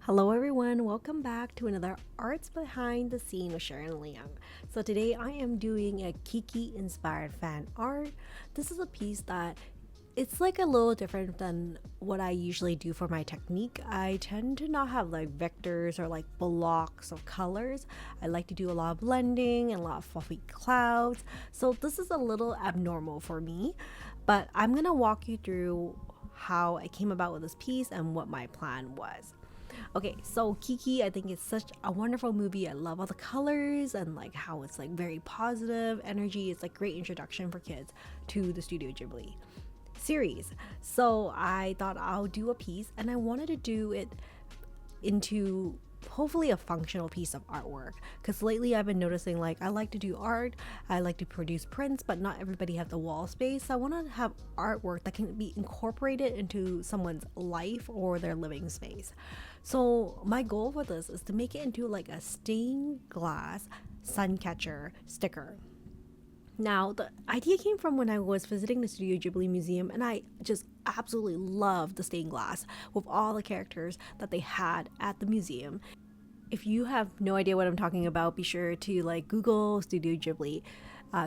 Hello everyone, welcome back to another Arts Behind the Scene with Sharon and Leung. So today I am doing a Kiki inspired fan art. This is a piece that it's like a little different than what I usually do for my technique. I tend to not have like vectors or like blocks of colors. I like to do a lot of blending and a lot of fluffy clouds. So this is a little abnormal for me, but I'm gonna walk you through how I came about with this piece and what my plan was. Okay, so Kiki, I think it's such a wonderful movie. I love all the colors and like how it's like very positive energy. It's like great introduction for kids to the Studio Ghibli series. So I thought I'll do a piece and I wanted to do it into hopefully a functional piece of artwork, because lately I've been noticing like I like to do art, I like to produce prints, but not everybody have the wall space. So I want to have artwork that can be incorporated into someone's life or their living space. So my goal for this is to make it into like a stained glass sun catcher sticker. Now, the idea came from when I was visiting the Studio Ghibli Museum, and I just absolutely loved the stained glass with all the characters that they had at the museum. If you have no idea what I'm talking about, be sure to like Google Studio Ghibli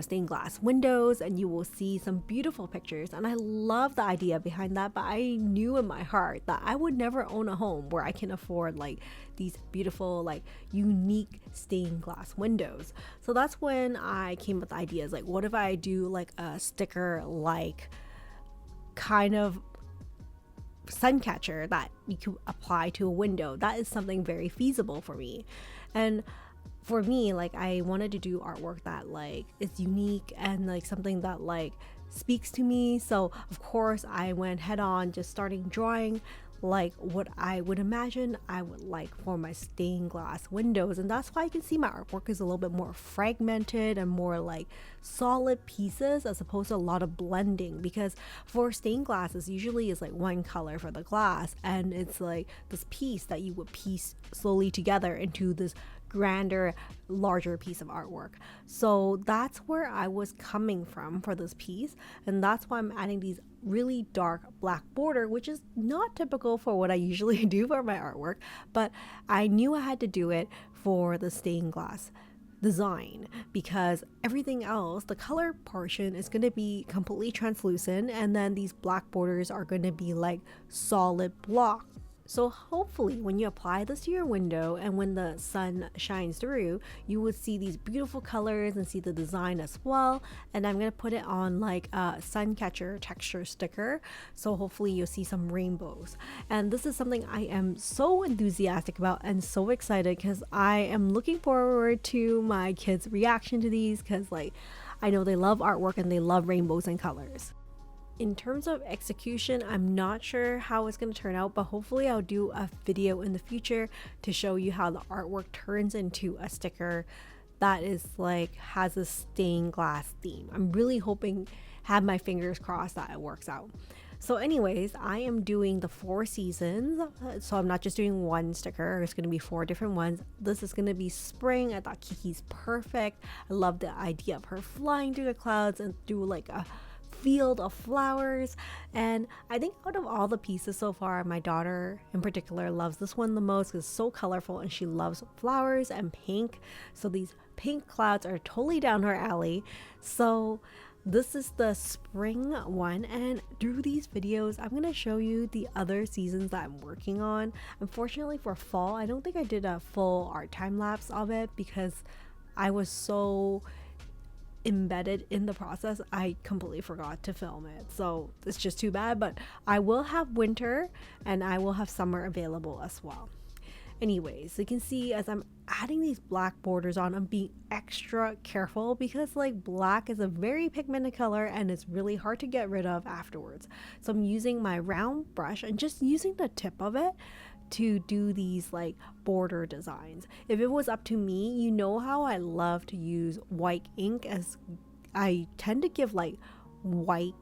stained glass windows and you will see some beautiful pictures. And I love the idea behind that, but I knew in my heart that I would never own a home where I can afford like these beautiful, like unique stained glass windows. So that's when I came with ideas like, what if I do like a sticker like kind of sun catcher that you could apply to a window? That is something very feasible for me. And for me, like I wanted to do artwork that like is unique and like something that like speaks to me. So of course I went head on just starting drawing like what I would imagine I would like for my stained glass windows. And that's why you can see my artwork is a little bit more fragmented and more like solid pieces as opposed to a lot of blending, because for stained glass it usually is like one color for the glass and it's like this piece that you would piece slowly together into this grander, larger piece of artwork. So that's where I was coming from for this piece, and that's why I'm adding these really dark black border, which is not typical for what I usually do for my artwork, but I knew I had to do it for the stained glass design because everything else, the color portion is going to be completely translucent, and then these black borders are going to be like solid block. So hopefully when you apply this to your window and when the sun shines through, you will see these beautiful colors and see the design as well. And I'm going to put it on like a sun catcher texture sticker. So hopefully you'll see some rainbows. And this is something I am so enthusiastic about and so excited because I am looking forward to my kids' reaction to these, because like I know they love artwork and they love rainbows and colors. In terms of execution, I'm not sure how it's going to turn out, but hopefully I'll do a video in the future to show you how the artwork turns into a sticker that is like has a stained glass theme. I'm really hoping, have my fingers crossed that it works out. So anyways, I am doing the 4 seasons, so I'm not just doing one sticker. It's going to be 4 different ones. This is going to be spring. I thought Kiki's perfect. I love the idea of her flying through the clouds and through like a field of flowers. And I think out of all the pieces so far, my daughter in particular loves this one the most because it's so colorful and she loves flowers and pink. So these pink clouds are totally down her alley. So this is the spring one, and through these videos I'm going to show you the other seasons that I'm working on. Unfortunately for fall, I don't think I did a full art time lapse of it because I was so embedded in the process, I completely forgot to film it. So it's just too bad, but I will have winter and I will have summer available as well. Anyways, so you can see as I'm adding these black borders on, I'm being extra careful because like black is a very pigmented color and it's really hard to get rid of afterwards. So I'm using my round brush and just using the tip of it to do these like border designs. If it was up to me, you know how I love to use white ink, as I tend to give like white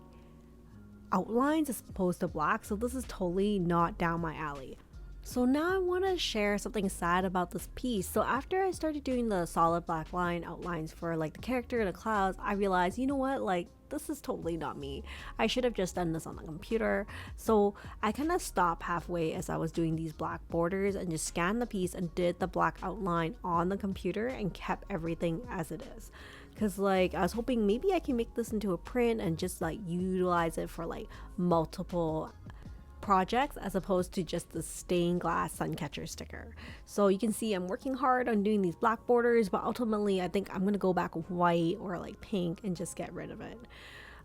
outlines as opposed to black. So this is totally not down my alley. So now I want to share something sad about this piece. So after I started doing the solid black line outlines for like the character and the clouds, I realized, you know what, like this is totally not me. I should have just done this on the computer. So I kind of stopped halfway as I was doing these black borders and just scanned the piece and did the black outline on the computer and kept everything as it is. Because like I was hoping maybe I can make this into a print and just like utilize it for like multiple projects as opposed to just the stained glass sun catcher sticker. So you can see I'm working hard on doing these black borders, but ultimately I think I'm gonna go back with white or like pink and just get rid of it.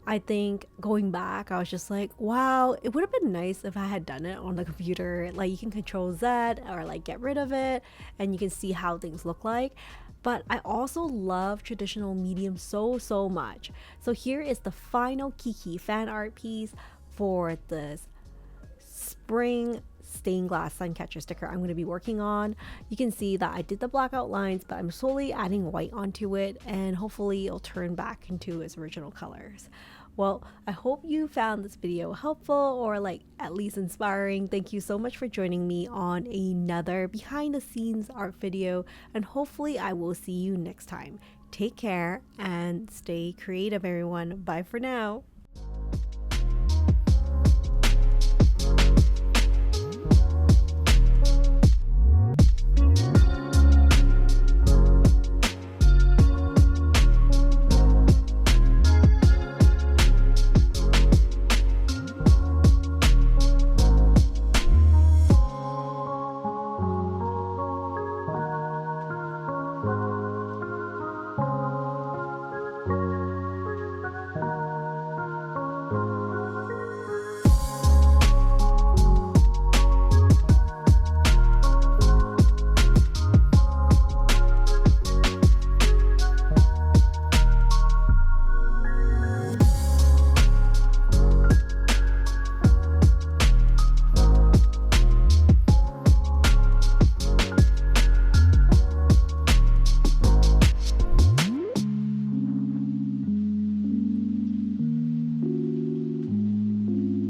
I think going back, I was just like, wow, it would have been nice if I had done it on the computer. Like you can control Z or like get rid of it and you can see how things look like. But I also love traditional medium so much. So here is the final Kiki fan art piece for this spring stained glass sun catcher sticker I'm going to be working on. You can see that I did the black outlines, but I'm slowly adding white onto it and hopefully it'll turn back into its original colors. Well, I hope you found this video helpful or like at least inspiring. Thank you so much for joining me on another behind the scenes art video, and hopefully I will see you next time. Take care and stay creative, everyone. Bye for now.